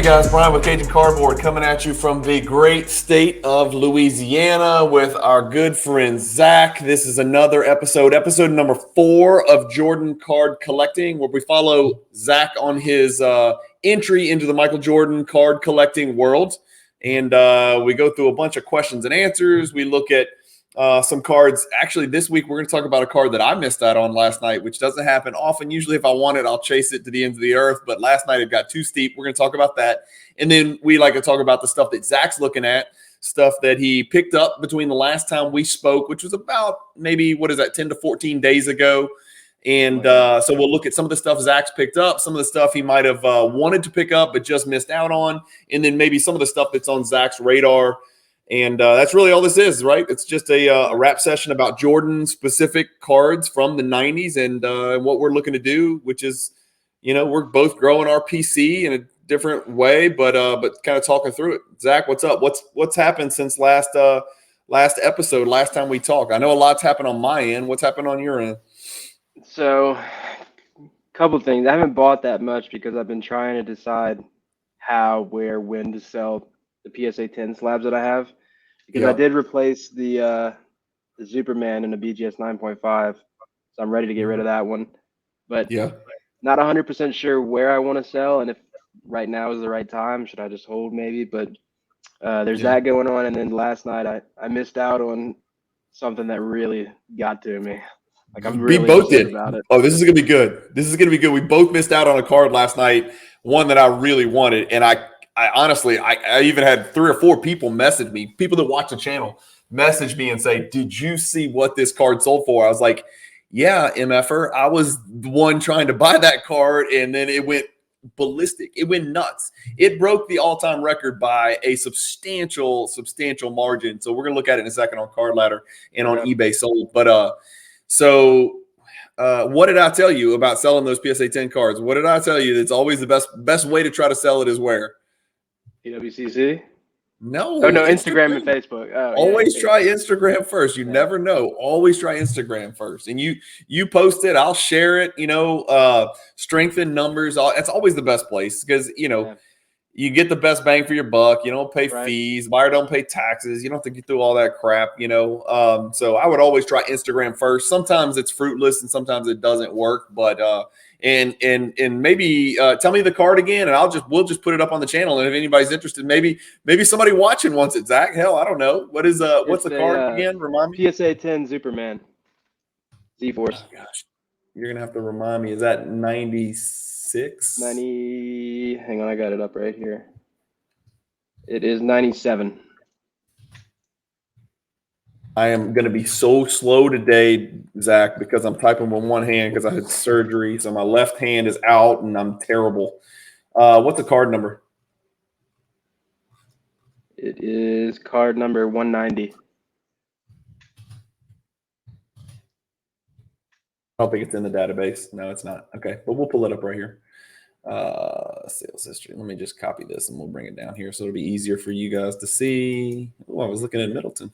guys, Brian with Cajun Cardboard coming at you from the great state of Louisiana with our good friend Zach. This is another episode number 4 of Jordan Card Collecting, where we follow Zach on his entry into the Michael Jordan card collecting world. And we go through a bunch of questions and answers. We look at some cards. Actually, this week we're going to talk about a card that I missed out on last night, which doesn't happen often. Usually if I want it, I'll chase it to the ends of the earth. But last night it got too steep. We're going to talk about that. And then we like to talk about the stuff that Zach's looking at, stuff that he picked up between the last time we spoke, which was about maybe, 10 to 14 days ago. And so we'll look at some of the stuff Zach's picked up, some of the stuff he might have wanted to pick up but just missed out on, and then maybe some of the stuff that's on Zach's radar. And that's really all this is, right? It's just a rap session about Jordan-specific cards from the 90s and what we're looking to do, which is, we're both growing our PC in a different way, but kind of talking through it. Zach, what's up? What's happened since last episode, last time we talked? I know a lot's happened on my end. What's happened on your end? So, a couple things. I haven't bought that much because I've been trying to decide how, where, when to sell the PSA 10 slabs that I have, because I did replace the Superman in the BGS 9.5, so I'm ready to get rid of that one. But not 100% sure where I want to sell, and if right now is the right time. Should I just hold maybe? But there's that going on, and then last night I missed out on something that really got to me. Like I'm really upset about it. Oh, this is gonna be good. We both missed out on a card last night, one that I really wanted, and I honestly, I even had 3 or 4 people message me, people that watch the channel, message me and say, "Did you see what this card sold for?" I was like, "Yeah, MFer, I was the one trying to buy that card, and then it went ballistic. It went nuts. It broke the all-time record by a substantial margin." So we're gonna look at it in a second on Card Ladder and on eBay sold. But so what did I tell you about selling those PSA 10 cards? What did I tell you? It's always the best way to try to sell it is where? PWCC? No. Oh, no, Instagram and Facebook. Oh, always try Instagram first. You never know. Always try Instagram first. And you post it, I'll share it, strengthen numbers. It's always the best place because, you get the best bang for your buck. You don't pay fees. Buyer don't pay taxes. You don't have to get through all that crap, So I would always try Instagram first. Sometimes it's fruitless and sometimes it doesn't work. But and maybe tell me the card again, and we'll just put it up on the channel. And if anybody's interested, maybe somebody watching wants it. Zach, hell, I don't know. What's the card again? Remind me. PSA 10 Superman Z-Force. Oh, gosh, you're gonna have to remind me. Is that 96? 90. Hang on, I got it up right here. It is 97. I am going to be so slow today, Zach, because I'm typing with one hand because I had surgery. So my left hand is out and I'm terrible. What's the card number? It is card number 190. I don't think it's in the database. No, it's not. Okay, but we'll pull it up right here. Sales history. Let me just copy this and we'll bring it down here so it'll be easier for you guys to see. Oh, I was looking at Middleton.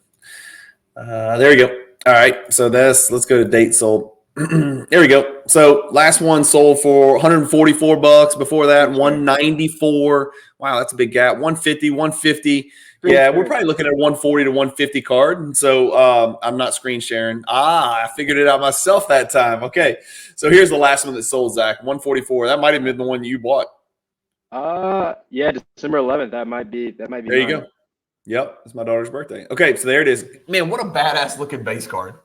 There we go. All right, so let's go to date sold. There we go. So last one sold for $144. Before that, 194. Wow, that's a big gap. 150, 150. Yeah, we're probably looking at a 140 to 150 card. And so I'm not screen sharing. I figured it out myself that time. Okay, so here's the last one that sold, Zach. 144. That might have been the one you bought. Yeah, December 11th. That might be. There you go. Yep, it's my daughter's birthday. Okay, so there it is. Man, what a badass looking base card.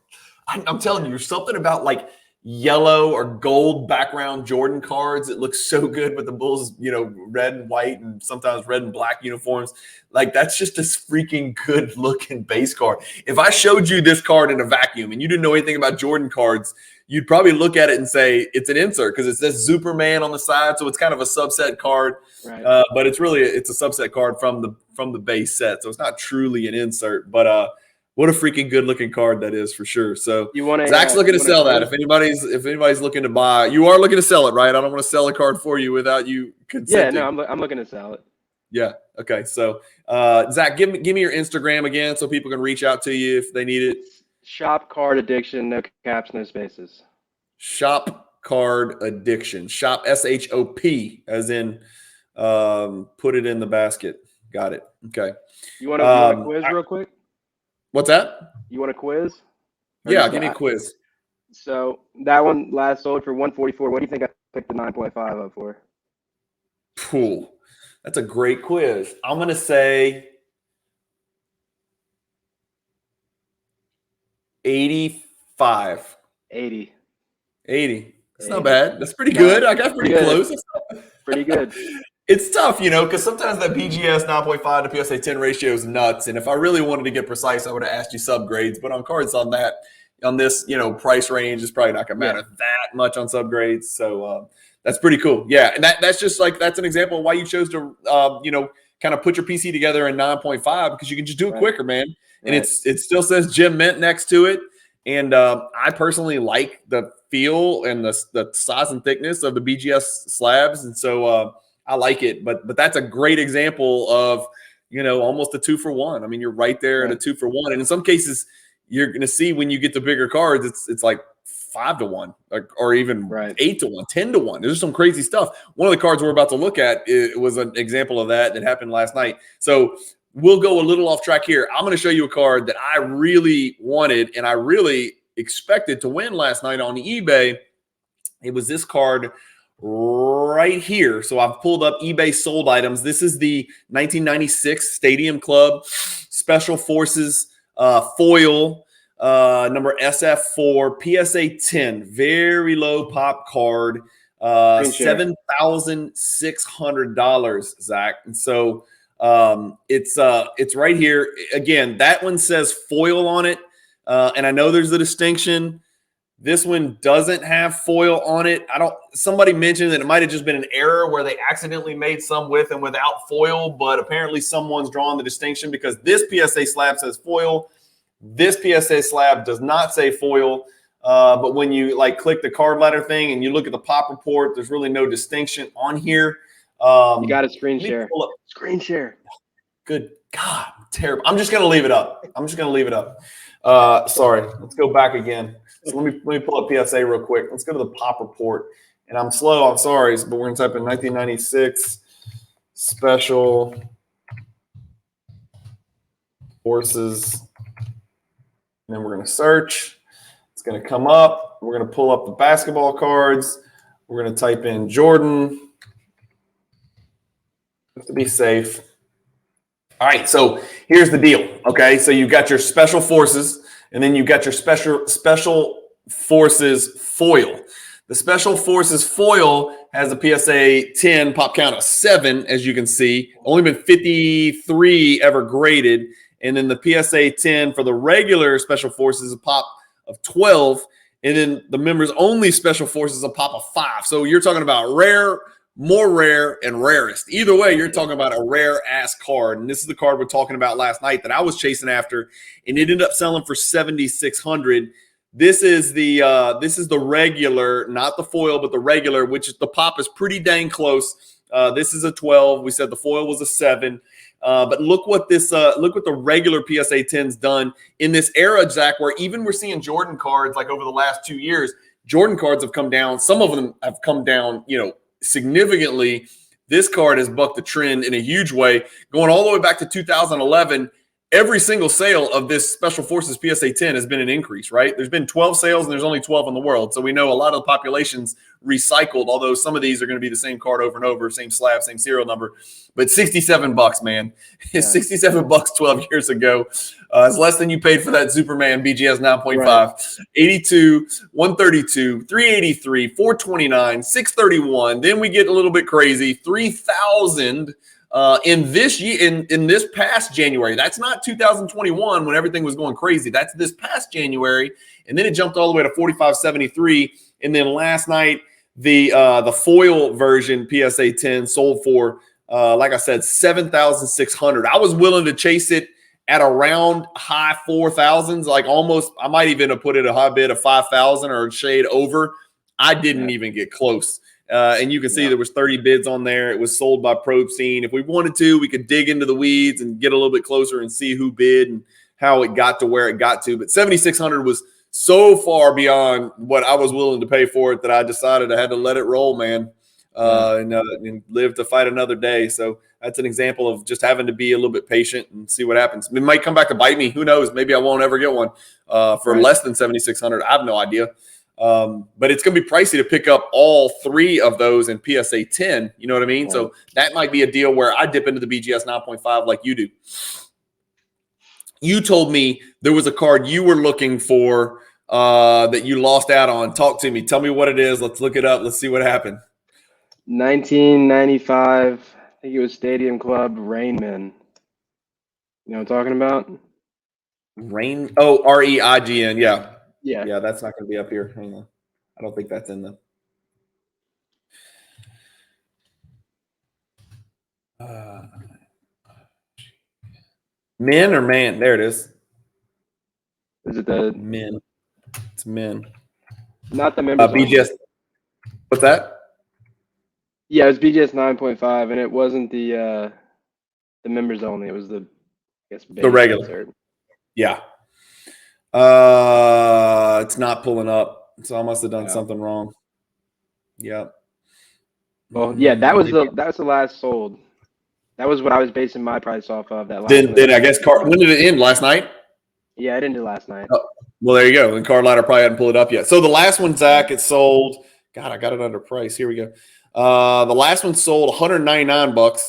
I'm telling you, there's something about like yellow or gold background Jordan cards. It looks so good with the Bulls, red and white and sometimes red and black uniforms. Like that's just a freaking good looking base card. If I showed you this card in a vacuum and you didn't know anything about Jordan cards, you'd probably look at it and say it's an insert because it says Superman on the side. So it's kind of a subset card, right. But it's a subset card from the base set. So it's not truly an insert, but what a freaking good looking card that is for sure. So Zach's looking to sell that. If anybody's looking to buy, you are looking to sell it, right? I don't want to sell a card for you without you consenting. Yeah, no, I'm looking to sell it. Yeah. Okay. So Zach, give me your Instagram again so people can reach out to you if they need it. Shop Card Addiction, no caps, no spaces. Shop Card Addiction. Shop SHOP as in Put it in the basket. Got it. Okay. You want a quiz real quick? What's that? You want a quiz? Yeah, give me a quiz. So that one last sold for 144. What do you think I picked the 9.5 up for? Cool. That's a great quiz. I'm gonna say 85. 80. 80. That's not bad. That's pretty good. I got pretty close. Pretty good. It's tough, because sometimes that BGS 9.5 to PSA 10 ratio is nuts. And if I really wanted to get precise, I would have asked you subgrades. But on cards on this, price range is probably not going to matter that much on subgrades. So that's pretty cool. Yeah, and that's just that's an example of why you chose to, kind of put your PC together in 9.5 because you can just do it quicker, man. And it still says Gem Mint next to it. And I personally like the feel and the size and thickness of the BGS slabs. And so I like it. But that's a great example of, almost a 2-for-1. I mean, you're right there at a 2-for-1. And in some cases, you're going to see when you get the bigger cards, it's like 5-to-1 or even 8-to-1, 10-to-1. There's some crazy stuff. One of the cards we're about to look at was an example of that happened last night. So we'll go a little off track here. I'm going to show you a card that I really wanted and I really expected to win last night on eBay. It was this card right here. So I've pulled up eBay sold items. This is the 1996 Stadium Club Special Forces foil, number SF4, PSA 10, very low pop card, $7,600, Zach. And so it's right here. Again, that one says foil on it. And I know there's a distinction. This one doesn't have foil on it. Somebody mentioned that it might have just been an error where they accidentally made some with and without foil, but apparently someone's drawn the distinction because this PSA slab says foil. This PSA slab does not say foil. But when you click the card ladder thing and you look at the pop report, there's really no distinction on here. You got to screen share. Screen share. Good God, terrible. I'm just going to leave it up. Sorry, let's go back again. So let me pull up PSA real quick. Let's go to the pop report. And I'm slow, I'm sorry, but we're going to type in 1996 Special Forces. And then we're going to search. It's going to come up. We're going to pull up the basketball cards. We're going to type in Jordan. Just to be safe. All right, so here's the deal, okay? So you've got your Special Forces, and then you've got your Special Forces foil. The Special Forces foil has a PSA 10 pop count of 7, as you can see. Only been 53 ever graded. And then the PSA 10 for the regular Special Forces, a pop of 12. And then the members only Special Forces, a pop of 5. So you're talking about rare, more rare, and rarest. Either way, you're talking about a rare-ass card. And this is the card we're talking about last night that I was chasing after, and it ended up selling for $7,600. This is the regular, not the foil, but the regular, which is the pop is pretty dang close. This is a 12. We said the foil was a 7. But look what the regular PSA 10's done in this era, Zach, where even we're seeing Jordan cards over the last 2 years. Jordan cards have come down. Some of them have come down, significantly. This card has bucked the trend in a huge way, going all the way back to 2011. Every single sale of this Special Forces PSA 10 has been an increase, right? There's been 12 sales and there's only 12 in the world. So we know a lot of the population's recycled, although some of these are going to be the same card over and over, same slab, same serial number. But $67, man. It's $67 12 years ago. It's less than you paid for that Superman BGS 9.5. Right. 82, 132, 383, 429, 631. Then we get a little bit crazy. 3,000 in this year, in this past January. That's not 2021 when everything was going crazy. That's this past January. And then it jumped all the way to 45.73. And then last night, the foil version PSA 10 sold for, like I said, $7,600. I was willing to chase it at around high 4,000s, almost. I might even have put it a high bid of 5,000 or a shade over. I didn't even get close. And you can see there was 30 bids on there. It was sold by Probe Scene. If we wanted to, we could dig into the weeds and get a little bit closer and see who bid and how it got to where it got to. But 7,600 was so far beyond what I was willing to pay for it that I decided I had to let it roll, man. and live to fight another day. So that's an example of just having to be a little bit patient and see what happens. It might come back to bite me. Who knows? Maybe I won't ever get one for less than 7,600. I have no idea. But it's going to be pricey to pick up all three of those in PSA 10. You know what I mean? Right. So that might be a deal where I dip into the BGS 9.5 like you do. You told me there was a card you were looking for that you lost out on. Talk to me. Tell me what it is. Let's look it up. Let's see what happened. 1995. I think it was Stadium Club Rainman. You know what I'm talking about? Reign. Oh, REIGN. Yeah. Yeah. Yeah, that's not going to be up here. Hang on. I don't think that's in the. Men or man? There it is. Is it the men? It's men. Not the members. BGS. What's that? Yeah, it was BGS 9.5, and it wasn't the members only. It was the the regular. Insert. Yeah. It's not pulling up, so I must have done something wrong. Yep. Well, yeah, that was the last sold. That was what I was basing my price off of. That last. Then I guess when did it end? Last night? Yeah, it ended last night. Oh, well, there you go. And Card Ladder probably hadn't pulled it up yet. So the last one, Zach, it sold. God, I got it under price. Here we go. The last one sold $199.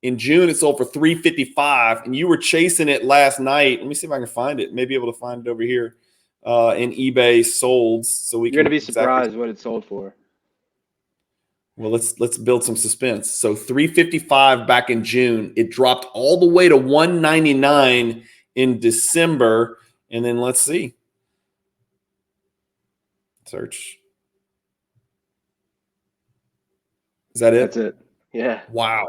In June, it sold for $355, and you were chasing it last night. Let me see if I can find it. Maybe able to find it over here in eBay solds. So you're gonna be surprised what it sold for. Well, let's build some suspense. So $355 back in June. It dropped all the way to $199 in December, and then let's see. Search. Is that it? That's it. Yeah. Wow.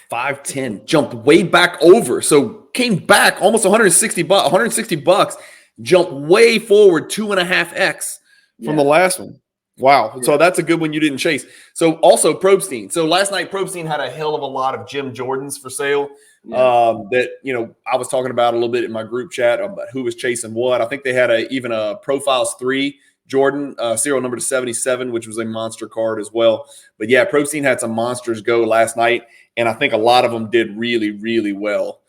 510 jumped way back over. So came back almost $160, jumped way forward 2.5x from the last one. Wow. Yeah. So that's a good one you didn't chase. So also Probstein. So last night Probstein had a hell of a lot of Jim Jordans for sale. That, I was talking about a little bit in my group chat about who was chasing what. I think they had even a Profiles 3 Jordan, serial number to 77, which was a monster card as well. But yeah, Probstein had some monsters go last night, and I think a lot of them did really, really well.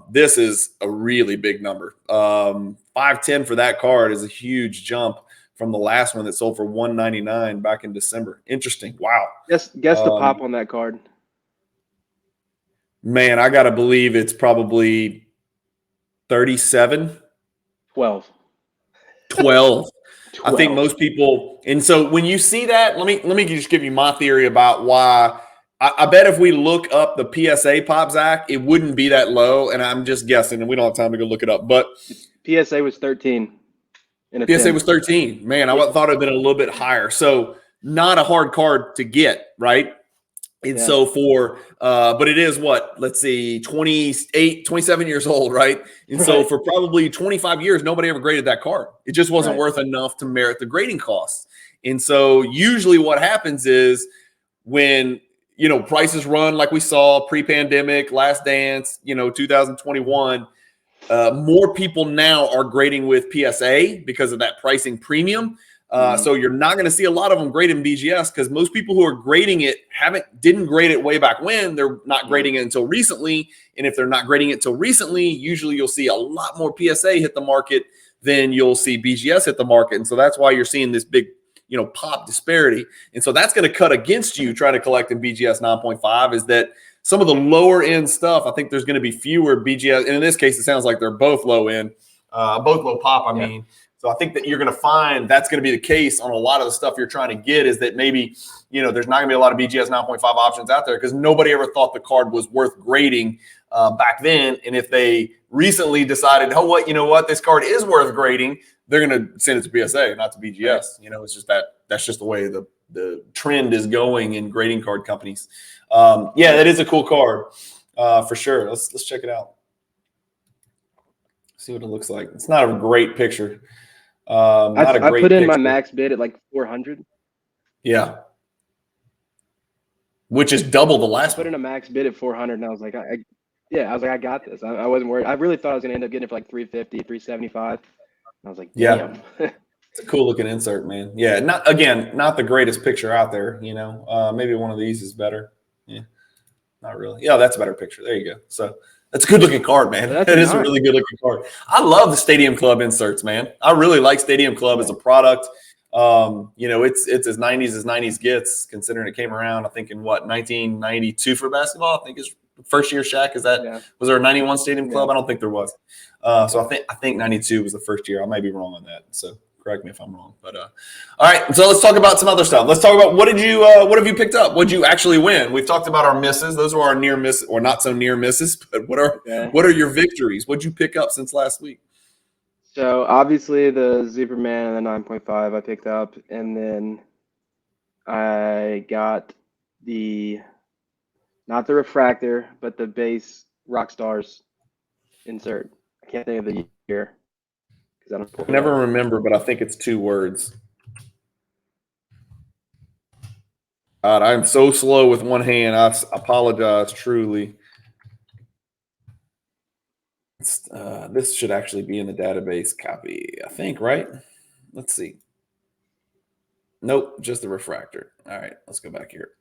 This is a really big number. 510 for that card is a huge jump from the last one that sold for $199 back in December. Interesting. Wow. Guess the pop on that card. Man, I got to believe it's probably 37. 12. I think most people, and so when you see that, let me just give you my theory about why. I bet if we look up the PSA pop, Zach, it wouldn't be that low, and I'm just guessing, and we don't have time to go look it up. But PSA was 13. PSA was 13. Man, I thought it would have been a little bit higher. So not a hard card to get, right? And so but it is what, let's see, 27 years old, right? And so for probably 25 years, nobody ever graded that card. It just wasn't worth enough to merit the grading costs. And so usually what happens is when, prices run like we saw pre-pandemic, Last Dance, 2021, more people now are grading with PSA because of that pricing premium. So you're not going to see a lot of them grade in BGS because most people who are grading it didn't grade it way back when. They're not grading it until recently. And if they're not grading it until recently, usually you'll see a lot more PSA hit the market than you'll see BGS hit the market. And so that's why you're seeing this big, pop disparity. And so that's going to cut against you trying to collect in BGS 9.5 is that some of the lower end stuff, I think there's going to be fewer BGS. And in this case, it sounds like they're both low end, both low pop, I mean. So I think that you're going to find that's going to be the case on a lot of the stuff you're trying to get is that maybe, there's not going to be a lot of BGS 9.5 options out there because nobody ever thought the card was worth grading back then. And if they recently decided, this card is worth grading, they're going to send it to PSA, not to BGS. It's just that's just the way the trend is going in grading card companies. That is a cool card for sure. Let's check it out. See what it looks like. It's not a great picture. I put in my max bid at like 400. Yeah. Which is double the last one. I put in a max bid at 400 and I was like, I got this. I wasn't worried. I really thought I was going to end up getting it for like 350, 375. I was like, damn. It's a cool looking insert, man. Yeah, not the greatest picture out there. Maybe one of these is better. Yeah, not really. Yeah, that's a better picture. There you go. So that's a good looking card, man. That's It is a really good looking card. I love the Stadium Club inserts, man. I really like Stadium Club as a product. It's as 90s as 90s gets, considering it came around, I think, in 1992 for basketball. I think is first year Shaq. Was there a 91 Stadium Club? I don't think there was. So I think 92 was the first year. I might be wrong on that. So correct me if I'm wrong. But all right, so let's talk about some other stuff. Let's talk about what have you picked up? What did you actually win? We've talked about our misses. Those were our near misses, or not so near misses. But what are your victories? What did you pick up since last week? So obviously the Superman and the 9.5 I picked up, and then I got not the refractor, but the base Rockstars insert. I can't think of the year because I don't. I never remember, but I think it's 2 words. God, I'm so slow with one hand. I apologize truly. This should actually be in the database copy, I think, right? Let's see. Nope, just the refractor. All right, let's go back here.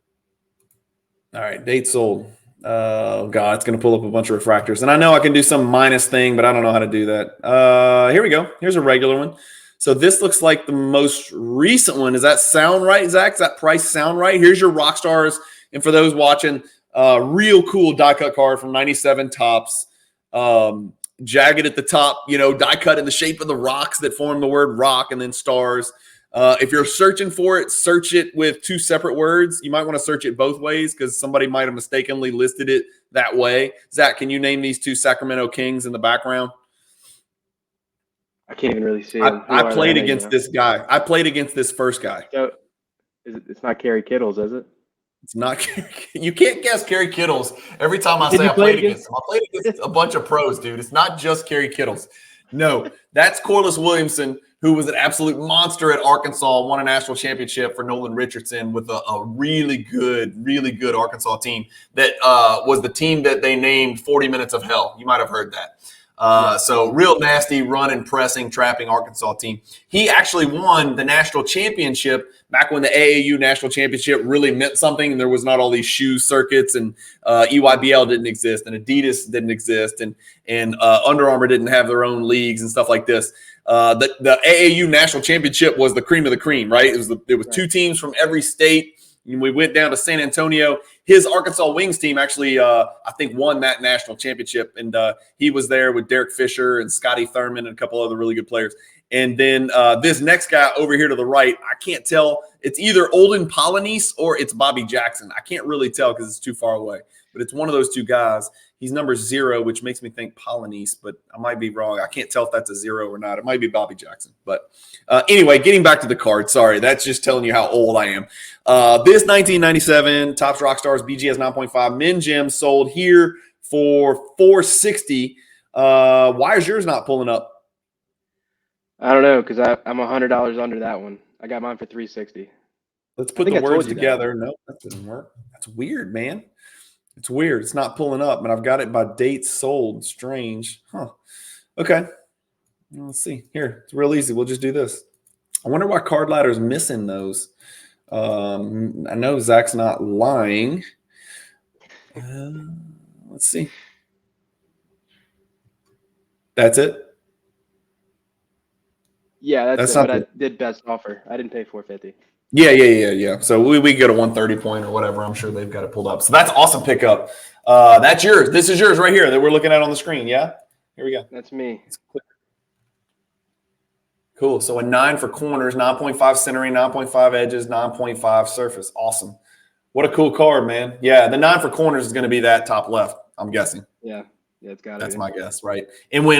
All right, date sold. Oh, God, it's going to pull up a bunch of refractors. And I know I can do some minus thing, but I don't know how to do that. Here we go. Here's a regular one. So this looks like the most recent one. Does that sound right, Zach? Does that price sound right? Here's your Rockstars. And for those watching, real cool die cut card from 97 Topps. Jagged at the top, die cut in the shape of the rocks that form the word rock, and then stars. If you're searching for it, search it with 2 separate words. You might want to search it both ways because somebody might have mistakenly listed it that way. Zach, can you name these 2 Sacramento Kings in the background? I can't even really see. I played against this guy. I played against this first guy. So, it's not Kerry Kittles, is it? It's not. You can't guess Kerry Kittles every time I say I played against him. I played against a bunch of pros, dude. It's not just Kerry Kittles. No, that's Corliss Williamson, who was an absolute monster at Arkansas, won a national championship for Nolan Richardson with a really good Arkansas team that was the team that they named 40 Minutes of Hell. You might have heard that. So real nasty run and pressing, trapping Arkansas team. He actually won the national championship back when the AAU national championship really meant something, and there was not all these shoe circuits, and EYBL didn't exist, and Adidas didn't exist, and Under Armour didn't have their own leagues and stuff like this. The AAU national championship was the cream of the cream, right? It was 2 teams from every state. And we went down to San Antonio. His Arkansas Wings team actually, I think, won that national championship. And he was there with Derek Fisher and Scotty Thurman and a couple other really good players. And then this next guy over here to the right, I can't tell. It's either Olden Polynice or it's Bobby Jackson. I can't really tell because it's too far away. But it's one of those 2 guys. He's number 0, which makes me think Polynice, but I might be wrong. I can't tell if that's a 0 or not. It might be Bobby Jackson. But anyway, getting back to the card. Sorry, that's just telling you how old I am. This 1997 Topps Rockstars BGS 9.5 Min Gem sold here for $460. Why is yours not pulling up? I don't know, because I'm $100 under that one. I got mine for $360. Let's put the words together. No, that didn't work. That's weird, man. It's weird. It's not pulling up, and I've got it by dates sold. Strange. Huh. Okay. Let's see. Here, it's real easy. We'll just do this. I wonder why Card Ladder is missing those. I know Zach's not lying. Let's see. That's it? Yeah, that's it, but I did best offer. I didn't pay $450. Yeah. So we get a 130 point or whatever. I'm sure they've got it pulled up. So that's awesome pickup. That's yours. This is yours right here that we're looking at on the screen. Yeah. Here we go. That's me. Cool. So a 9 for corners, 9.5 centering, 9.5 edges, 9.5 surface. Awesome. What a cool card, man. Yeah, the 9 for corners is going to be that top left, I'm guessing. Yeah, it's got to be. That's my guess, right? And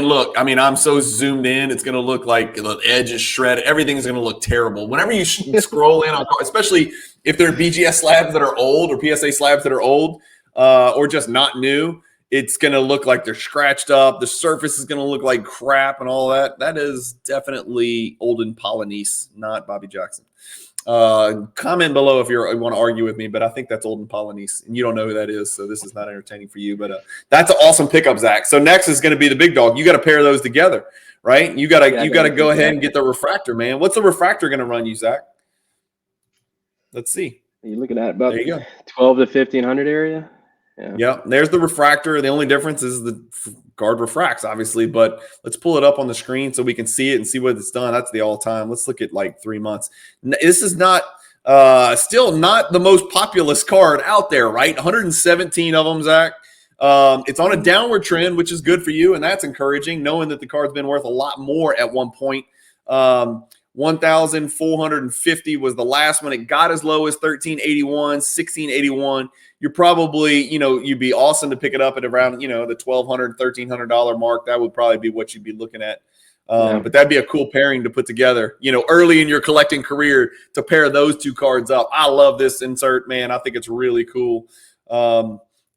I'm so zoomed in, it's going to look like the edge is shredded. Everything's going to look terrible. Whenever you scroll in on, especially if they're BGS slabs that are old or PSA slabs that are old or just not new, it's going to look like they're scratched up. The surface is going to look like crap and all that. That is definitely Olden Polynice, not Bobby Jackson. Comment below if you want to argue with me, but I think that's Olden Polynice, and you don't know who that is, so this is not entertaining for you. But that's an awesome pickup, Zach. So next is going to be the big dog. You got to pair those together, right? You got to go ahead and get the refractor, man. What's the refractor going to run you, Zach? Let's see. You're looking at about 12 to 1500 area. Yeah, there's the refractor. The only difference is the card refracts, obviously, but let's pull it up on the screen so we can see it and see what it's done. That's the all-time. Let's look at like 3 months. This is not still not the most populous card out there, right? 117 of them, Zach. It's on a downward trend, which is good for you, and that's encouraging, knowing that the card's been worth a lot more at one point. 1,450 was the last one. It got as low as 1,381, 1,681. You're probably, you'd be awesome to pick it up at around, the $1,200, $1,300 mark. That would probably be what you'd be looking at. But that'd be a cool pairing to put together, early in your collecting career to pair those two cards up. I love this insert, man. I think it's really cool.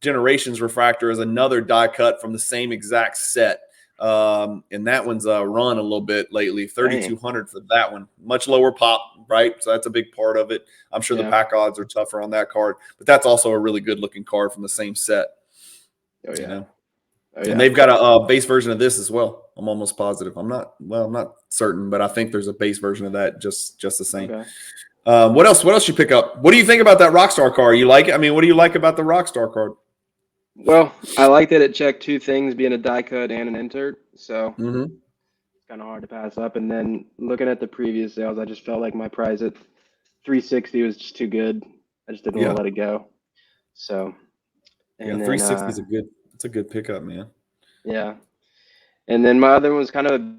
Generations Refractor is another die cut from the same exact set. And that one's run a little bit lately, 3,200 for that one. Much lower pop, right? So that's a big part of it. I'm sure the pack odds are tougher on that card, but that's also a really good looking card from the same set. Oh, yeah. And they've got a base version of this as well. I'm almost positive. I'm not certain, but I think there's a base version of that just the same. Okay. What else you pick up? What do you think about that Rockstar card? You like it? I mean, what do you like about the Rockstar card? Well, I like that it checked two things, being a die cut and an insert. So it's kind of hard to pass up. And then looking at the previous sales, I just felt like my price at 360 was just too good. I just didn't want to let it go. So, and 360 is it's a good pickup, man. Yeah. And then my other one was kind of a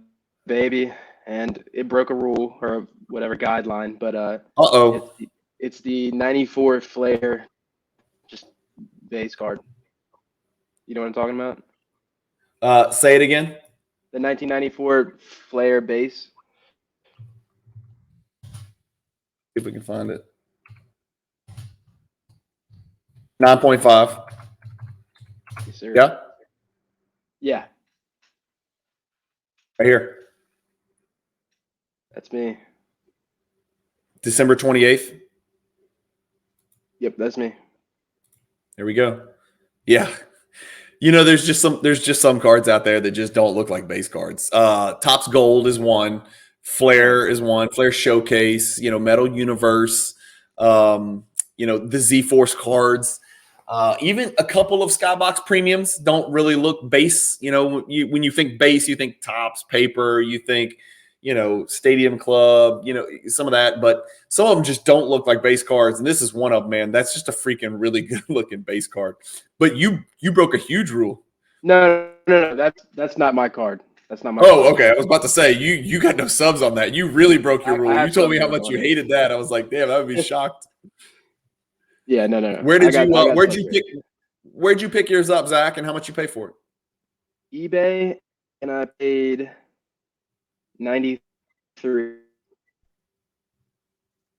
baby, and it broke a rule or whatever guideline. But it's the 94 Flair, just base card. You know what I'm talking about? Say it again. The 1994 Flair base. See if we can find it. 9.5. Yes, sir. Yeah? Yeah. Right here. That's me. December 28th. Yep, that's me. There we go. Yeah. There's just some cards out there that just don't look like base cards. Topps Gold is one. Flair is one. Flair Showcase, Metal Universe, the Z-Force cards. Even a couple of Skybox premiums don't really look base. When you think base, you think Topps, paper, you think, Stadium Club, some of that. But some of them just don't look like base cards. And this is one of them, man. That's just a freaking really good looking base card. But you broke a huge rule. No. That's not my card. That's not my card. card. Okay. I was about to say, you got no subs on that. You really broke your rule. You told me how much you hated that. I was like, damn, I would be shocked. Yeah, no. Where'd you pick yours up, Zach, and how much you pay for it? eBay, and I paid 93.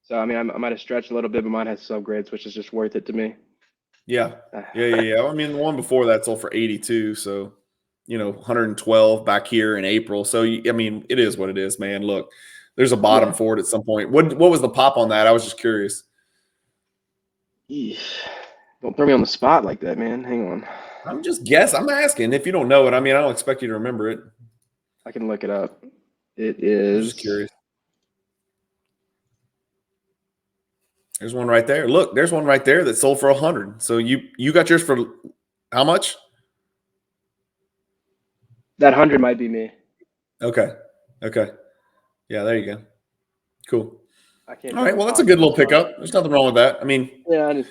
So I mean, I might have stretched a little bit, but mine has subgrades, which is just worth it to me. Yeah. I mean, the one before that sold for 82, so 112 back here in April. So I mean, it is what it is, man. Look, there's a bottom for it at some point. What was the pop on that? I was just curious. Don't throw me on the spot like that, man. Hang on. I'm just guessing. I'm asking. If you don't know it, I mean, I don't expect you to remember it. I can look it up. It is. I'm just curious. There's one right there. Look, there's one right there that sold for 100. So you got yours for how much? That 100 might be me. Okay. Yeah, there you go. Cool. I can't. All right. Well, that's a good little pickup. There's nothing wrong with that. I mean, yeah, I just,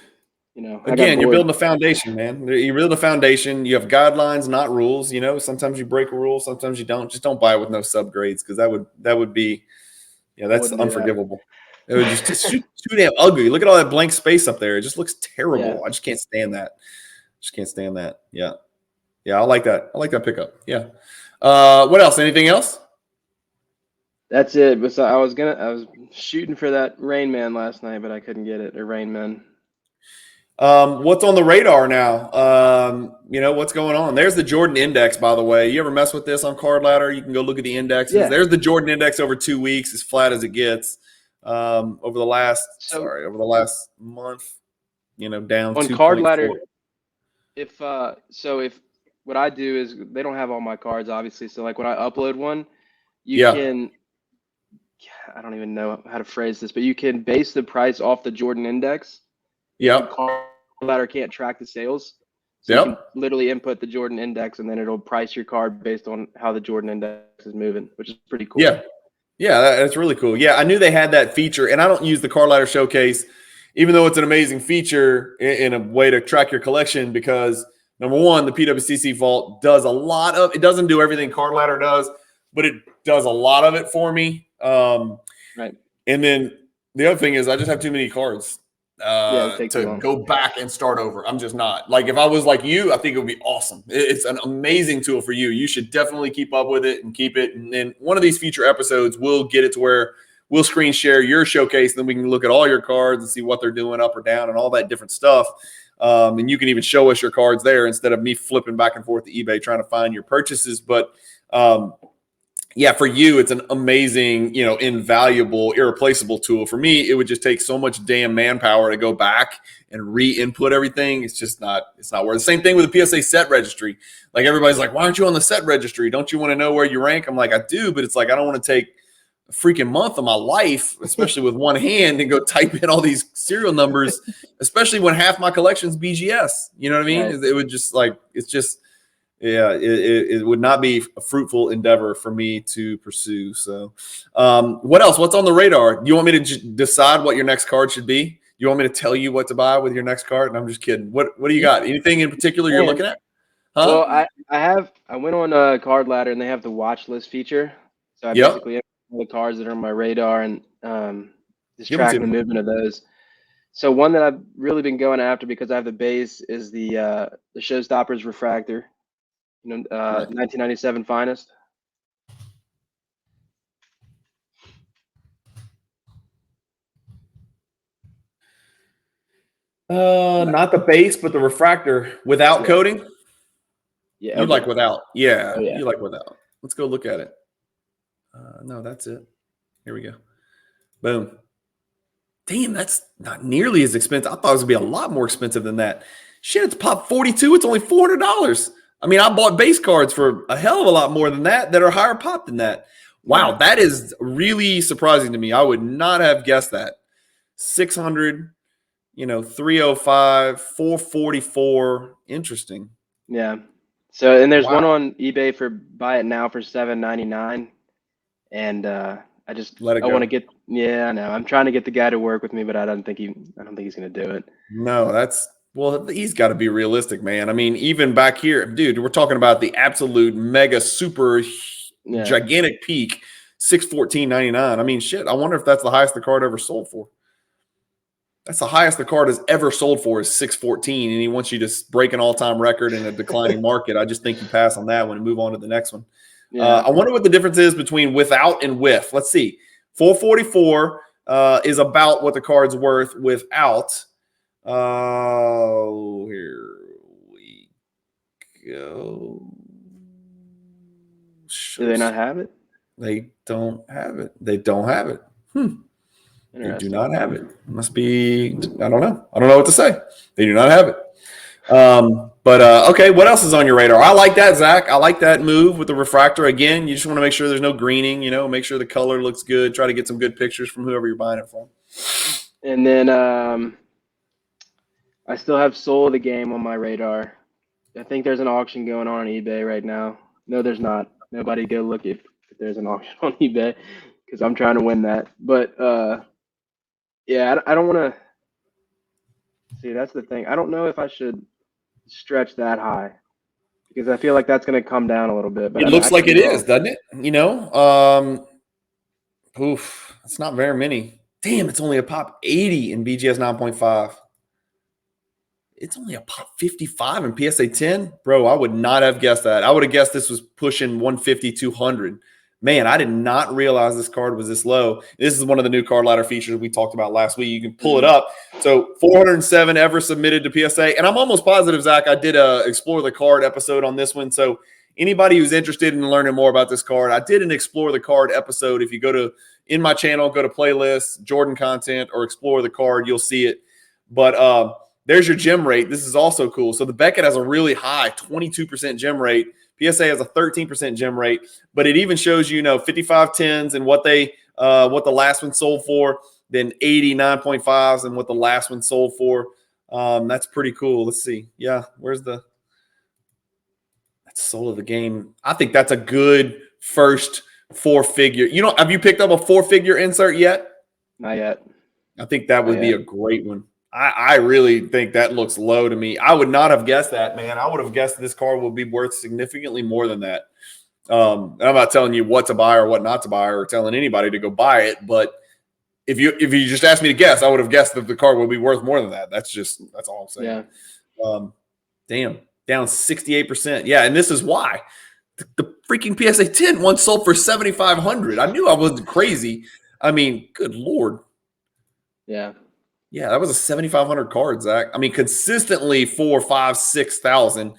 again, you're building a foundation, man. You build a foundation. You have guidelines, not rules. Sometimes you break a rule, sometimes you don't. Just don't buy it with no subgrades, because that would be, that's unforgivable. It would just too damn ugly. Look at all that blank space up there. It just looks terrible. Yeah. I just can't stand that. Yeah. I like that. I like that pickup. Yeah. What else? Anything else? That's it. But I was shooting for that Rain Man last night, but I couldn't get it. Or Rain Man. What's on the radar now? What's going on? There's the Jordan Index, by the way. You ever mess with this on Card Ladder? You can go look at the indexes. Yeah. There's the Jordan Index over 2 weeks, as flat as it gets. over the last month. Down on Card 2.4. Ladder. If what I do is they don't have all my cards, obviously. So like when I upload one, you can. I don't even know how to phrase this, but you can base the price off the Jordan Index. Yeah. Card Ladder can't track the sales. So you can literally input the Jordan Index, and then it'll price your card based on how the Jordan Index is moving, which is pretty cool. Yeah, that's really cool. Yeah, I knew they had that feature, and I don't use the Card Ladder Showcase, even though it's an amazing feature in a way to track your collection, because number one, the PWCC Vault does a lot of – it doesn't do everything Card Ladder does, but it does a lot of it for me. Right. And then the other thing is I just have too many cards to go back and start over. I'm just not. Like if I was like you, I think it would be awesome. It's an amazing tool for you. You should definitely keep up with it and keep it. And then one of these future episodes, we'll get it to where we'll screen share your showcase. And then we can look at all your cards and see what they're doing up or down and all that different stuff. And you can even show us your cards there instead of me flipping back and forth to eBay trying to find your purchases. But yeah, for you, it's an amazing, invaluable, irreplaceable tool. For me, it would just take so much damn manpower to go back and re-input everything. It's just not worth it. Same thing with the PSA set registry. Like everybody's like, why aren't you on the set registry? Don't you want to know where you rank? I'm like, I do, but it's like, I don't want to take a freaking month of my life, especially with one hand, and go type in all these serial numbers, especially when half my collection's BGS. You know what I mean? Right. It would just like, it's just, yeah, it would not be a fruitful endeavor for me to pursue. So what else? What's on the radar? Do you want me to decide what your next card should be? Do you want me to tell you what to buy with your next card? And I'm just kidding. What do you got? Anything in particular you're looking at? Huh? Well, I went on Card Ladder and they have the watch list feature. So I basically have all the cards that are on my radar and just tracking the movement of those. So one that I've really been going after because I have the base is the Showstoppers Refractor. 1997 Finest. Not the base, but the refractor without coating. Yeah, you like without. Yeah, yeah, you like without. Let's go look at it. No, that's it. Here we go. Boom. Damn, that's not nearly as expensive. I thought it was going to be a lot more expensive than that. Shit, it's pop 42. It's only $400. I mean, I bought base cards for a hell of a lot more than that are higher pop than that. Wow, that is really surprising to me. I would not have guessed that. 600, 305, 444. Interesting. Yeah. So, and there's one on eBay for buy it now for $7.99. And I want to get. Yeah, I know. I'm trying to get the guy to work with me, but I don't think he's going to do it. No, well, he's got to be realistic, man. I mean, even back here, dude, we're talking about the absolute mega super gigantic peak, $614.99. I mean, shit, I wonder if that's the highest the card ever sold for. That's the highest the card has ever sold for is $614, and he wants you to break an all-time record in a declining market. I just think you pass on that one and move on to the next one. Yeah. I wonder what the difference is between without and with. Let's see. 444 is about what the card's worth without. Oh, here we go. Do they not have it? They don't have it. They don't have it. They do not have it. Must be, I don't know. I don't know what to say. They do not have it. Okay, what else is on your radar? I like that, Zach. I like that move with the refractor. Again, you just want to make sure there's no greening, make sure the color looks good. Try to get some good pictures from whoever you're buying it from. And then I still have Soul of the Game on my radar. I think there's an auction going on eBay right now. No, there's not. Nobody go look if there's an auction on eBay because I'm trying to win that. But, yeah, I don't want to – see, that's the thing. I don't know if I should stretch that high because I feel like that's going to come down a little bit. But it looks like it is, doesn't it? It's not very many. Damn, it's only a pop 80 in BGS 9.5. It's only a pop 55 in PSA 10. Bro, I would not have guessed that. I would have guessed this was pushing 150, 200. Man, I did not realize this card was this low. This is one of the new card ladder features we talked about last week. You can pull it up. So 407 ever submitted to PSA. And I'm almost positive, Zach, I did a Explore the Card episode on this one. So anybody who's interested in learning more about this card, I did an Explore the Card episode. If you go to in my channel, go to playlists, Jordan content, or Explore the Card, you'll see it. But there's your gem rate. This is also cool. So the Beckett has a really high 22% gem rate. PSA has a 13% gem rate, but it even shows 55 10s and what the last one sold for, then 89.5s and what the last one sold for. That's pretty cool. Let's see. Yeah, where's that's soul of the game. I think that's a good first 4-figure. Have you picked up a 4-figure insert yet? Not yet. I think that would be a great one. I really think that looks low to me. I would not have guessed that, man. I would have guessed this card would be worth significantly more than that. And I'm not telling you what to buy or what not to buy or telling anybody to go buy it. But if you just asked me to guess, I would have guessed that the card would be worth more than that. That's all I'm saying. Yeah. Damn, down 68%. Yeah, and this is why. The freaking PSA 10 once sold for $7,500. I knew I wasn't crazy. I mean, good Lord. Yeah. Yeah, that was a 7,500 card, Zach. I mean, consistently 4,000, 5,000, 6,000.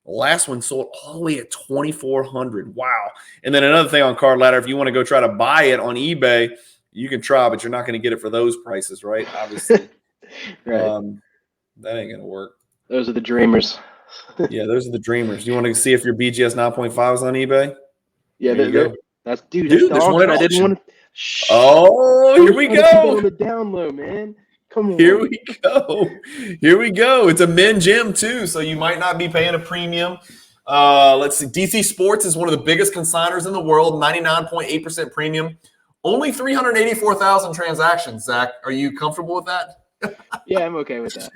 The last one sold all the way at 2,400. Wow. And then another thing on Card Ladder, if you want to go try to buy it on eBay, you can try, but you're not going to get it for those prices, right? Obviously. Right. That ain't going to work. Those are the dreamers. Yeah, those are the dreamers. You want to see if your BGS 9.5 is on eBay? Yeah, that's dude, that's the there's one auction. I didn't want to. Oh, here we go. On the down low, man. Come on. Here we go. Here we go. It's a men gym too, so you might not be paying a premium. Let's see. DC Sports is one of the biggest consigners in the world, 99.8% premium. Only 384,000 transactions, Zach. Are you comfortable with that? Yeah, I'm okay with that.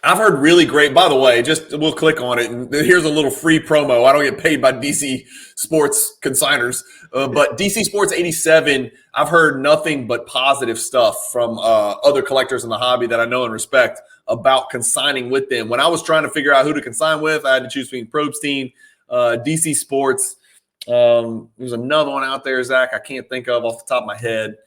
I've heard really great, by the way, we'll click on it. And here's a little free promo. I don't get paid by DC Sports consigners, but DC Sports 87, I've heard nothing but positive stuff from other collectors in the hobby that I know and respect about consigning with them. When I was trying to figure out who to consign with, I had to choose between Probstein, DC Sports. There's another one out there, Zach, I can't think of off the top of my head.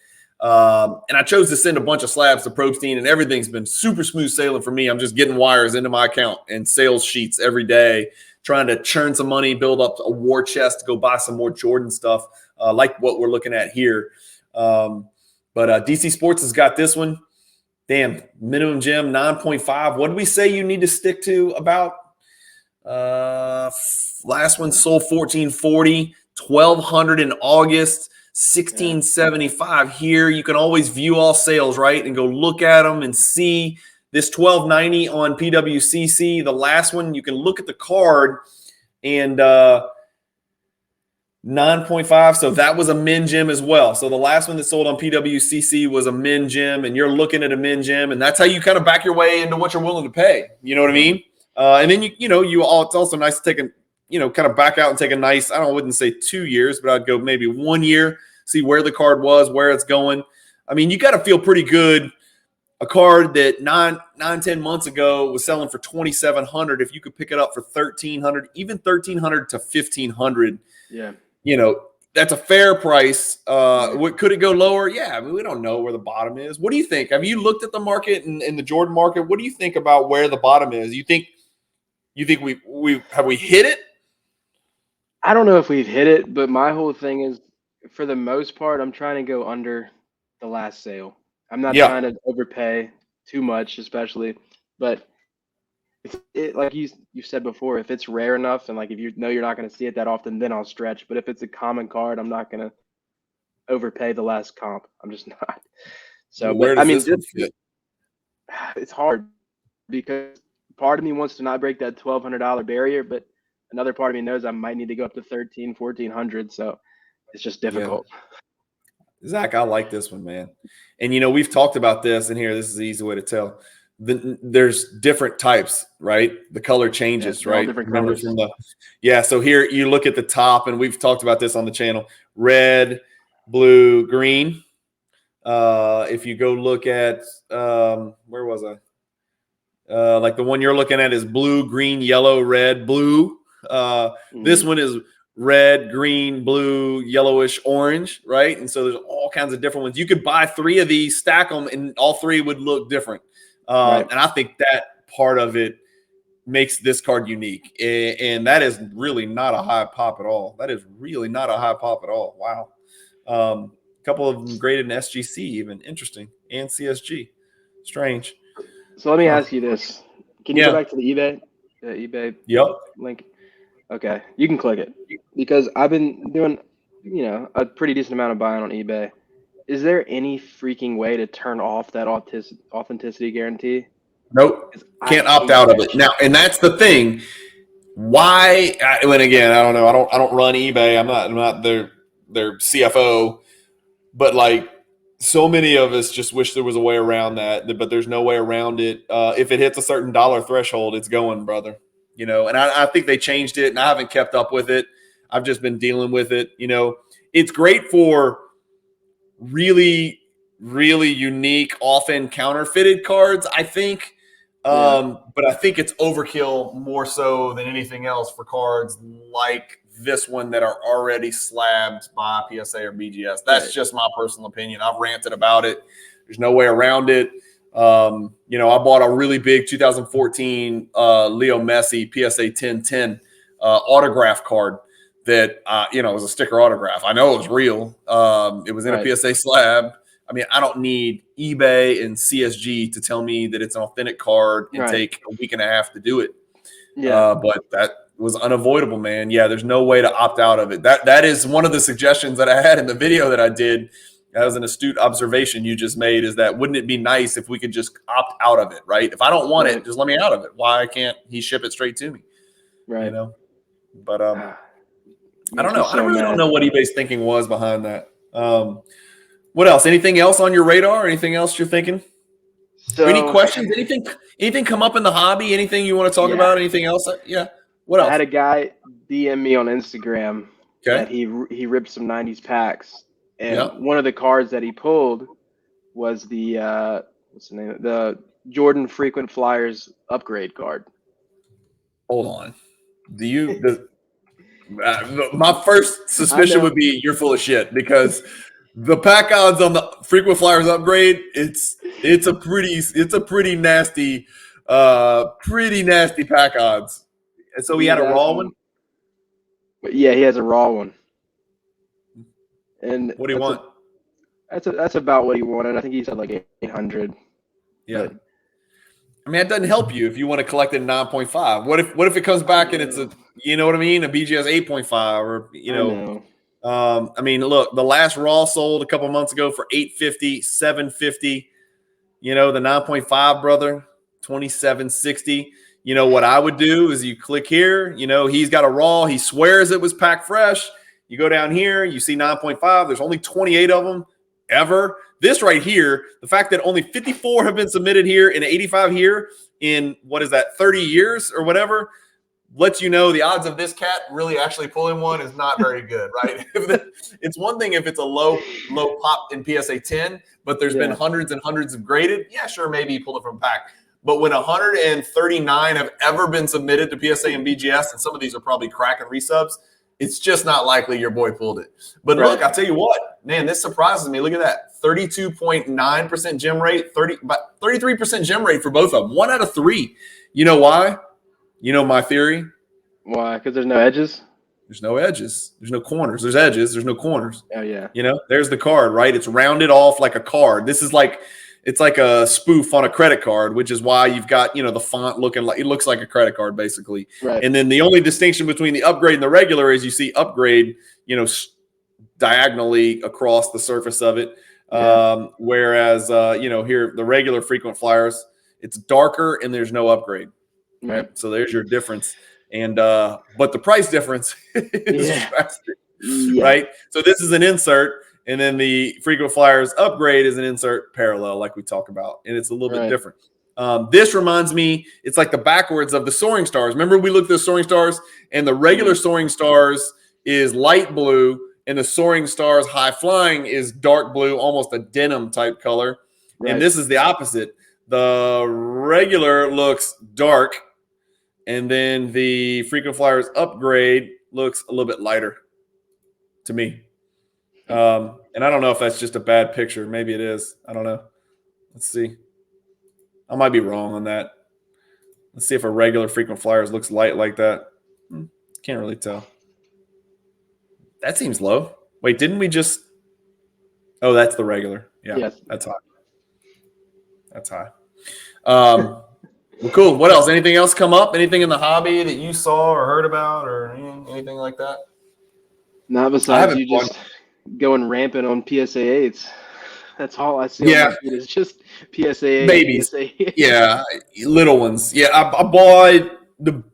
And I chose to send a bunch of slabs to Probstein, and everything's been super smooth sailing for me. I'm just getting wires into my account and sales sheets every day, trying to churn some money, build up a war chest to go buy some more Jordan stuff, like what we're looking at here. But DC Sports has got this one. Damn, minimum gem 9.5. What did we say you need to stick to about? Last one sold 1,440, 1,200 in August. 1675 here. You can always view all sales, right? And go look at them and see this 1290 on PWCC. The last one, you can look at the card and 9.5. So that was a min gem as well. So the last one that sold on PWCC was a min gem, and you're looking at a min gem, and that's how you kind of back your way into what you're willing to pay. You know what I mean? And then it's also nice to take kind of back out and take a nice, I wouldn't say 2 years, but I'd go maybe 1 year, see where the card was, where it's going. I mean, you got to feel pretty good. A card that 10 months ago was selling for $2,700. If you could pick it up for $1,300, even $1,300 to $1,500, yeah, that's a fair price. Could it go lower? Yeah, I mean, we don't know where the bottom is. What do you think? Have you looked at the market in the Jordan market? What do you think about where the bottom is? You think we hit it? I don't know if we've hit it, but my whole thing is, for the most part, I'm trying to go under the last sale. I'm not trying to overpay too much, especially. But like you said before, if it's rare enough and like if you know you're not going to see it that often, then I'll stretch. But if it's a common card, I'm not going to overpay the last comp. I'm just not. So, where does this fit? It's hard because part of me wants to not break that $1,200 barrier, but another part of me knows I might need to go up to $1,300, $1,400. So it's just difficult. Yeah. Zach, I like this one, man. And, we've talked about this in here. This is the easy way to tell. There's different types, right? The color changes, right? Different colors. So here you look at the top, and we've talked about this on the channel. Red, blue, green. If you go look at where was I? Like the one you're looking at is blue, green, yellow, red, blue. This one is red, green, blue, yellowish, orange, right? And so there's all kinds of different ones. You could buy 3 of these, stack them, and all 3 would look different. Right. And I think that part of it makes this card unique. And that is really not a high pop at all. That is really not a high pop at all. Wow. A couple of them graded in SGC even. Interesting. And CSG. Strange. So let me ask you this. Can you go back to the eBay Yep. link? Okay, you can click it because I've been doing, a pretty decent amount of buying on eBay. Is there any freaking way to turn off that authenticity guarantee? Nope. Can't opt out of it. Now, and that's the thing. Why? And again, I don't know. I don't run eBay. I'm not their CFO. But like, so many of us just wish there was a way around that. But there's no way around it. If it hits a certain dollar threshold, it's going, brother. And I think they changed it, and I haven't kept up with it. I've just been dealing with it. It's great for really, really unique, often counterfeited cards, I think. But I think it's overkill more so than anything else for cards like this one that are already slabbed by PSA or BGS. That's just my personal opinion. I've ranted about it. There's no way around it. I bought a really big 2014 Leo Messi PSA 1010 autograph card that, was a sticker autograph. I know it was real. It was in a PSA slab. I mean, I don't need eBay and CSG to tell me that it's an authentic card and take a week and a half to do it. But that was unavoidable, man. Yeah, there's no way to opt out of it. That is one of the suggestions that I had in the video that I did. That was an astute observation you just made, is that wouldn't it be nice if we could just opt out of it, right? If I don't want it, just let me out of it. Why can't he ship it straight to me? Right. But I don't know. I really don't know what eBay's thinking was behind that. What else? Anything else on your radar? Anything else you're thinking? So, any questions? Anything come up in the hobby? Anything you want to talk about? Anything else? Yeah. What else? I had a guy DM me on Instagram that he ripped some 90s packs. And one of the cards that he pulled was the what's the name? The Jordan Frequent Flyers upgrade card. Hold on. My first suspicion would be you're full of shit, because the pack odds on the Frequent Flyers upgrade, it's a pretty nasty pack odds. And so he had a raw one. Yeah, he has a raw one. And what do you want? That's about what he wanted. I think he said like 800. Yeah. I mean, it doesn't help you if you want to collect it in 9.5. What if it comes back and it's a, you know what I mean, a BGS 8.5, or I mean, look, the last raw sold a couple months ago for $850, $750. The 9.5, brother, $27.60. What I would do is you click here. He's got a raw. He swears it was packed fresh. You go down here, you see 9.5. There's only 28 of them ever. This right here, the fact that only 54 have been submitted here and 85 here in, 30 years or whatever, lets you know the odds of this cat really actually pulling one is not very good, right? It's one thing if it's a low pop in PSA 10, but there's been hundreds and hundreds of graded. Yeah, sure, maybe you pulled it from pack. But when 139 have ever been submitted to PSA and BGS, and some of these are probably crack and resubs, it's just not likely your boy pulled it. But look, I'll tell you what, man, this surprises me. Look at that. 32.9% gem rate, 33% gem rate for both of them. 1 out of 3. You know why? You know my theory? Why? Because there's no edges? There's no edges. There's no corners. There's edges. There's no corners. Oh, yeah. There's the card, right? It's rounded off like a card. This is like, it's like a spoof on a credit card, which is why you've got, the font looking like, it looks like a credit card basically. Right. And then the only distinction between the upgrade and the regular is you see upgrade, diagonally across the surface of it. Yeah. Whereas, here, the regular Frequent Flyers, it's darker and there's no upgrade. Right. So there's your difference. And, but the price difference is drastic, right? So this is an insert. And then the Frequent Flyers upgrade is an insert parallel, like we talk about. And it's a little bit different. This reminds me, it's like the backwards of the Soaring Stars. Remember we looked at the Soaring Stars, and the regular Soaring Stars is light blue, and the Soaring Stars High Flying is dark blue, almost a denim type color. Right. And this is the opposite. The regular looks dark, and then the Frequent Flyers upgrade looks a little bit lighter to me. And I don't know if that's just a bad picture. Maybe it is. I don't know. Let's see. I might be wrong on that. Let's see if a regular frequent flyers looks light like that. Can't really tell. That seems low. Wait, didn't we just? Oh, that's the regular. Yeah, Yes. that's high. That's high. Well, cool. What else? Anything else come up? Anything in the hobby that you saw or heard about or anything like that? Not besides you just going rampant on PSA 8s. That's all I see on my feed is just PSA 8. Babies. PSA 8. Yeah, little ones. Yeah, I bought the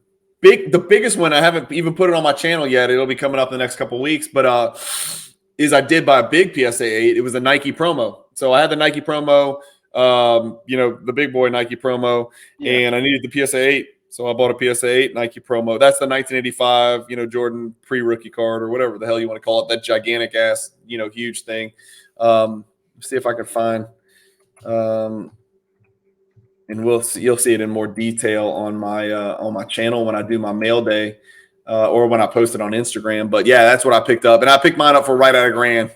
biggest one. I haven't even put it on my channel yet. It'll be coming up in the next couple of weeks. But I did buy a big PSA 8. It was a Nike promo. So I had the Nike promo, the big boy Nike promo, and I needed the PSA 8. So I bought a PSA 8 Nike promo. That's the 1985, Jordan pre-rookie card or whatever the hell you want to call it. That gigantic ass, huge thing. See if I can find, and you'll see it in more detail on my channel when I do my mail day, or when I post it on Instagram. But yeah, that's what I picked up, and I picked mine up for right at $1,000.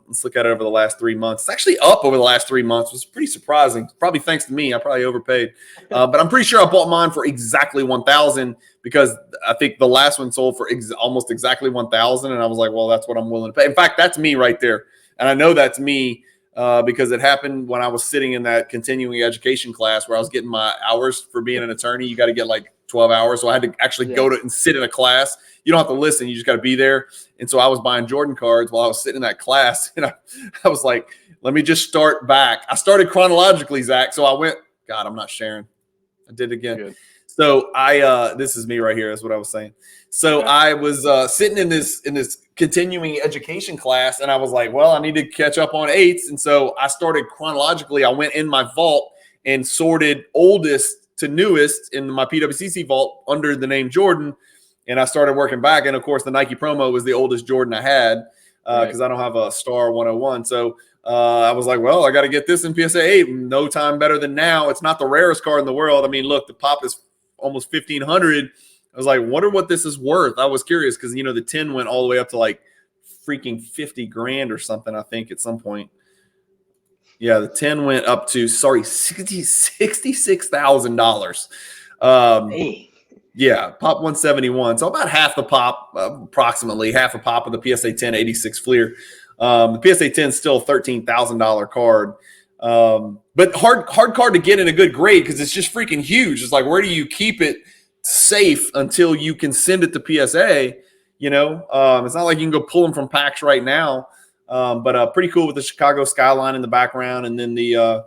Let's look at it over the last 3 months. It's actually up over the last 3 months. It was pretty surprising. Probably thanks to me. I probably overpaid, but I'm pretty sure I bought mine for exactly $1,000 because I think the last one sold for almost exactly $1,000, and I was like, well, that's what I'm willing to pay. In fact, that's me right there. And I know that's me because it happened when I was sitting in that continuing education class where I was getting my hours for being an attorney. You got to get like 12 hours. So I had to actually go to and sit in a class. You don't have to listen. You just got to be there. And so I was buying Jordan cards while I was sitting in that class. And I was like, let me just start back. I started chronologically, Zach. So I went, God, I'm not sharing. I did it again. Good. So this is me right here. That's what I was saying. So I was sitting in this continuing education class, and I was like, well, I need to catch up on 8s. And so I started chronologically. I went in my vault and sorted oldest to newest in my PWCC vault under the name Jordan. And I started working back. And of course, the Nike promo was the oldest Jordan I had because I don't have a Star 101. So I was like, well, I got to get this in PSA 8. No time better than now. It's not the rarest card in the world. I mean, look, the pop is almost 1,500. I was like, wonder what this is worth. I was curious because, the 10 went all the way up to like freaking 50 grand or something, I think, at some point. Yeah, the 10 went up to, $66,000. Yeah, pop 171. So about half the pop, approximately half a pop of the PSA 10 86 Fleer. The PSA 10 is still a $13,000 card. But hard card to get in a good grade because it's just freaking huge. It's like, where do you keep it safe until you can send it to PSA? It's not like you can go pull them from packs right now. But pretty cool with the Chicago skyline in the background, and then the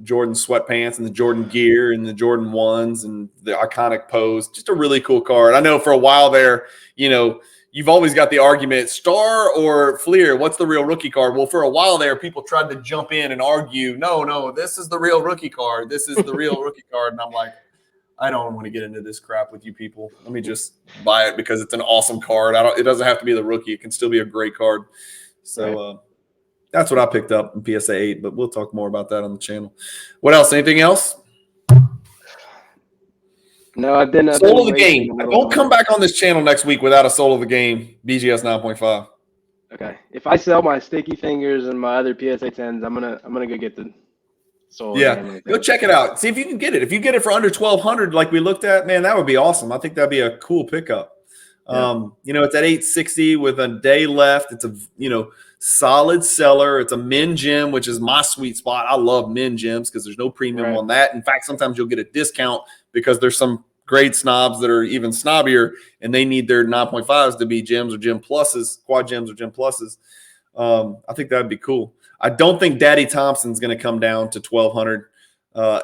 Jordan sweatpants and the Jordan gear and the Jordan 1s and the iconic pose. Just a really cool card. I know for a while there, you've always got the argument, Star or Fleer, what's the real rookie card? Well, for a while there, people tried to jump in and argue, no, this is the real rookie card. This is the real rookie card. And I'm like, I don't want to get into this crap with you people. Let me just buy it because it's an awesome card. It doesn't have to be the rookie. It can still be a great card. So that's what I picked up in PSA 8, but we'll talk more about that on the channel. What else? Anything else? No, I've been soul of the game. Don't come back on this channel next week without a soul of the game BGS 9.5. Okay. If I sell my sticky fingers and my other PSA 10s, I'm gonna go get the soul. Yeah, go check it out. See if you can get it. If you get it for under 1,200, like we looked at, man, that would be awesome. I think that'd be a cool pickup. Yeah. It's at 860 with a day left. It's a solid seller. It's a min gem, which is my sweet spot. I love min gems because there's no premium on that. In fact, sometimes you'll get a discount because there's some grade snobs that are even snobbier and they need their 9.5s to be gems or gem pluses, quad gems or gem pluses. I think that'd be cool. I don't think Daddy Thompson's going to come down to 1,200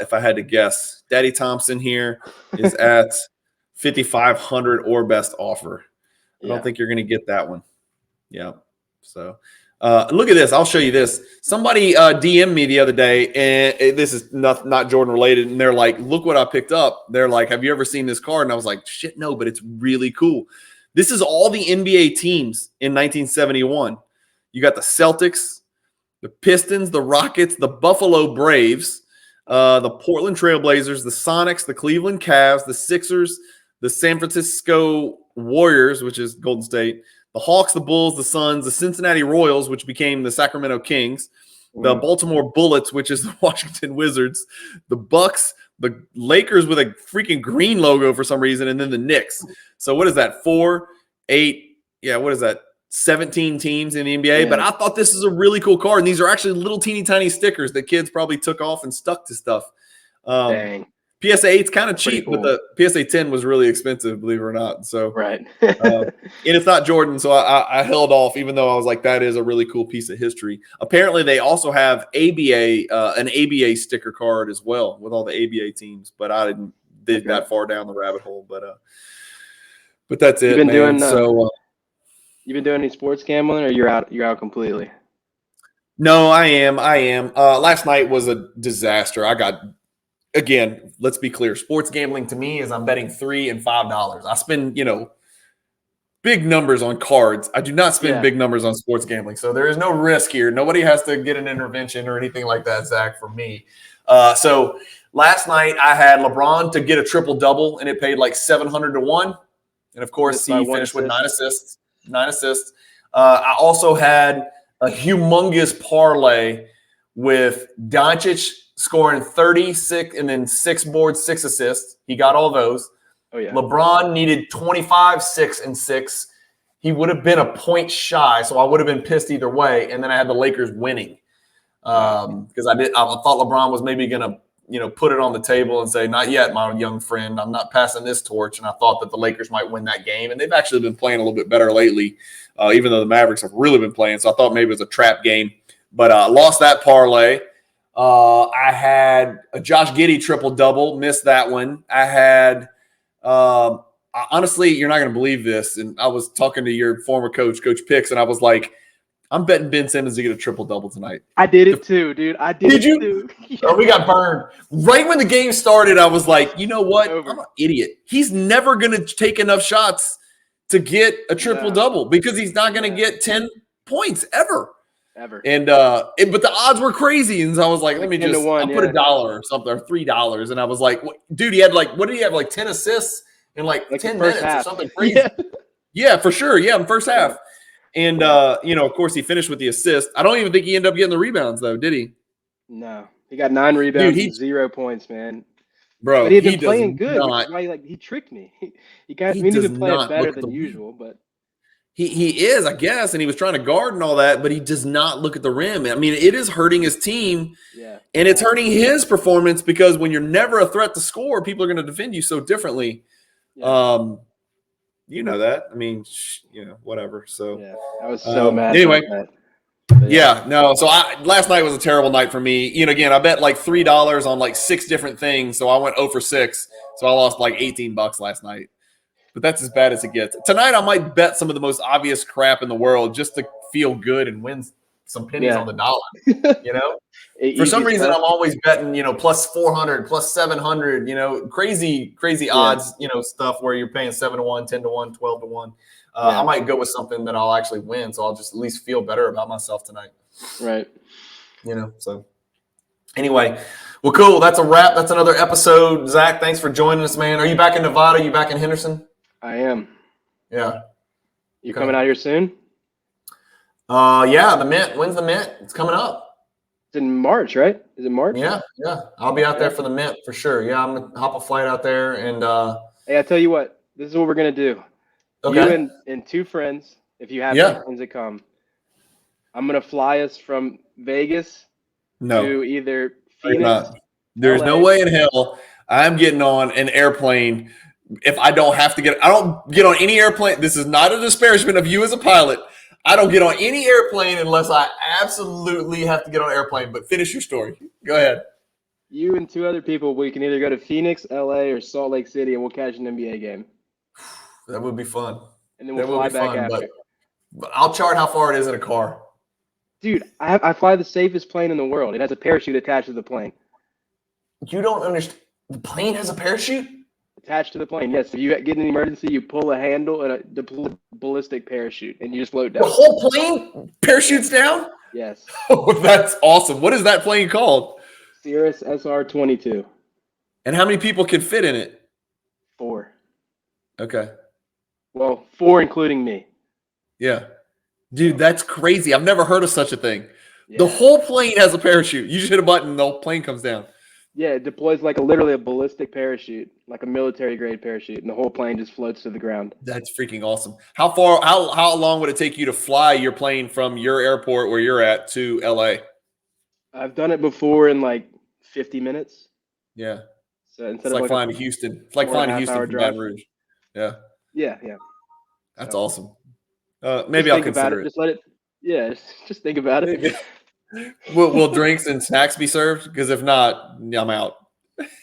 if I had to guess. Daddy Thompson here is at 5,500 or best offer. I don't think you're going to get that one. Yeah. So look at this. I'll show you this. Somebody DM'd me the other day, and this is not Jordan related. And they're like, look what I picked up. They're like, have you ever seen this card? And I was like, shit, no, but it's really cool. This is all the NBA teams in 1971. You got the Celtics, the Pistons, the Rockets, the Buffalo Braves, the Portland Trailblazers, the Sonics, the Cleveland Cavs, the Sixers, the San Francisco Warriors, which is Golden State, the Hawks, the Bulls, the Suns, the Cincinnati Royals, which became the Sacramento Kings, the Baltimore Bullets, which is the Washington Wizards, the Bucks, the Lakers with a freaking green logo for some reason, and then the Knicks. So what is that? 4, 8, yeah, what is that? 17 teams in the NBA. Yeah. But I thought this is a really cool card. And these are actually little teeny tiny stickers that kids probably took off and stuck to stuff. Dang. PSA 8's kind of cheap, cool. but the PSA 10 was really expensive, believe it or not. So right. and it's not Jordan, so I held off, even though I was like, that is a really cool piece of history. Apparently, they also have an ABA sticker card as well with all the ABA teams, but I didn't dig that far down the rabbit hole. But that's it, man. You've been doing any sports gambling, or you're out completely? No, I am. Last night was a disaster. Again, let's be clear. Sports gambling to me is I'm betting $3 and $5. I spend, big numbers on cards. I do not spend big numbers on sports gambling. So there is no risk here. Nobody has to get an intervention or anything like that, Zach, for me. So last night I had LeBron to get a triple-double, and it paid like 700 to 1. And, of course, he finished with 9 assists. I also had a humongous parlay with Doncic scoring 36 and then 6 boards, 6 assists. He got all those. Oh, yeah. LeBron needed 25, 6, and 6. He would have been a point shy, so I would have been pissed either way. And then I had the Lakers winning because I thought LeBron was maybe going to put it on the table and say, not yet, my young friend. I'm not passing this torch. And I thought that the Lakers might win that game. And they've actually been playing a little bit better lately, even though the Mavericks have really been playing. So I thought maybe it was a trap game. But I lost that parlay. I had a Josh Giddey triple-double, missed that one. I had honestly, you're not going to believe this. And I was talking to your former coach, Coach Picks, and I was like, I'm betting Ben Simmons to get a triple-double tonight. I did it too, dude. Did you? Too. Oh, we got burned. Right when the game started, I was like, you know what? I'm an idiot. He's never going to take enough shots to get a triple-double because he's not going to get 10 points ever. And but the odds were crazy, and so I was like, let me just I'll put $1 or something, or $3, and I was like, dude, he had what did he have, 10 assists in 10 minutes or something crazy? Yeah, for sure. Yeah, in the first half. And of course, he finished with the assist. I don't even think he ended up getting the rebounds though, did he? No, he got 9 rebounds, and 0 points, man. Bro, but he had been playing good. Which is why he tricked me. We need to play it better than usual, but. He is, I guess, and he was trying to guard and all that, but he does not look at the rim. I mean, it is hurting his team, and it's hurting his performance because when you're never a threat to score, people are going to defend you so differently. Yeah. You know that. I mean, whatever. So I was so mad. Anyway, So last night was a terrible night for me. Again, I bet $3 on 6 different things, so I went 0 for 6. So I lost $18 last night. But that's as bad as it gets. Tonight, I might bet some of the most obvious crap in the world just to feel good and win some pennies on the dollar. For some reason, I'm always betting, plus 400, plus 700, crazy odds, stuff where you're paying 7 to 1, 10 to 1, 12 to 1. I might go with something that I'll actually win. So I'll just at least feel better about myself tonight. Right. So anyway. Well, cool. That's a wrap. That's another episode. Zach, thanks for joining us, man. Are you back in Nevada? Are you back in Henderson? I am. Yeah. You coming out here soon? Yeah, the Mint. When's the Mint? It's coming up. It's in March, right? Is it March? Yeah. I'll be out there for the Mint for sure. Yeah, I'm gonna hop a flight out there and hey, I tell you what, this is what we're gonna do. Okay. You and 2 friends, if you have friends that come, I'm gonna fly us from Vegas to either Phoenix. There's LA. No way in hell I'm getting on an airplane. If I don't get on any airplane. This is not a disparagement of you as a pilot. I don't get on any airplane unless I absolutely have to get on an airplane. But finish your story. Go ahead. You and 2 other people, we can either go to Phoenix, LA, or Salt Lake City, and we'll catch an NBA game. That would be fun. And then we'll fly back after. But I'll chart how far it is in a car. Dude, I fly the safest plane in the world. It has a parachute attached to the plane. You don't understand. The plane has a parachute? Attached to the plane, yes. If you get in an emergency, you pull a handle and a ballistic parachute, and you just float down. The whole plane parachutes down? Yes. Oh, that's awesome. What is that plane called? Cirrus SR-22. And how many people can fit in it? 4. Okay. Well, 4 including me. Yeah. Dude, that's crazy. I've never heard of such a thing. Yeah. The whole plane has a parachute. You just hit a button and the whole plane comes down. Yeah, it deploys like literally a ballistic parachute, like a military grade parachute, and the whole plane just floats to the ground. That's freaking awesome. How long would it take you to fly your plane from your airport where you're at to LA? I've done it before in like 50 minutes. Yeah. So instead It's of like like a flying to Houston. It's like four and flying a to half Houston hour from Baton drive. Rouge. Yeah. Yeah, yeah. That's So awesome. just Maybe I'll think about consider it. it. Just let it. Yeah, just think about it. Maybe. Will drinks and snacks be served? Because if not, I'm out.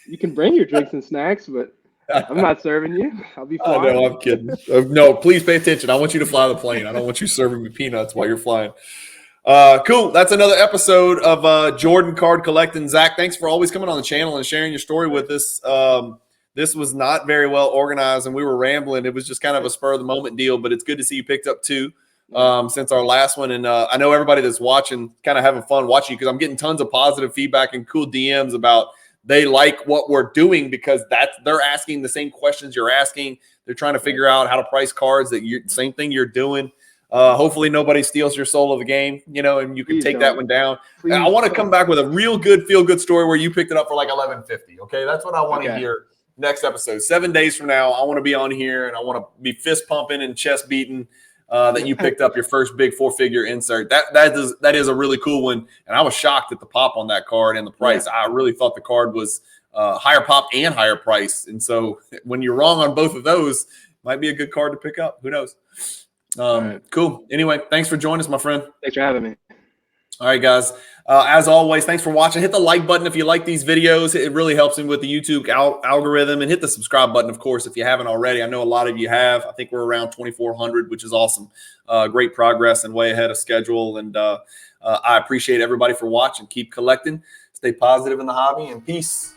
You can bring your drinks and snacks, but I'm not serving you. I'll be I know, flying. I'm kidding. No, please pay attention. I want you to fly the plane. I don't want you serving me peanuts while you're flying. Cool. That's another episode of Jordan Card Collecting. Zach, thanks for always coming on the channel and sharing your story with us. This was not very well organized, and we were rambling. It was just kind of a spur of the moment deal, but it's good to see you picked up two since our last one. And I know everybody that's watching kind of having fun watching you because I'm getting tons of positive feedback and cool DMs about they like what we're doing because they're asking the same questions you're asking. They're trying to figure out how to price cards same thing you're doing. Hopefully nobody steals your soul of the game, and you can Please take don't. that one down. Please I want to don't. come back with a real good, feel good story where you picked it up for like $11.50. Okay. That's what I want to hear next episode. 7 days from now, I want to be on here and I want to be fist pumping and chest beating that you picked up your first big 4-figure insert. That is a really cool one. And I was shocked at the pop on that card and the price. Yeah. I really thought the card was higher pop and higher price. And so when you're wrong on both of those, might be a good card to pick up. Who knows? Right. Cool. Anyway, thanks for joining us, my friend. Thanks for having me. All right, guys. As always, thanks for watching. Hit the like button if you like these videos. It really helps me with the YouTube algorithm. And hit the subscribe button, of course, if you haven't already. I know a lot of you have. I think we're around 2,400, which is awesome. Great progress and way ahead of schedule. And I appreciate everybody for watching. Keep collecting. Stay positive in the hobby, and peace.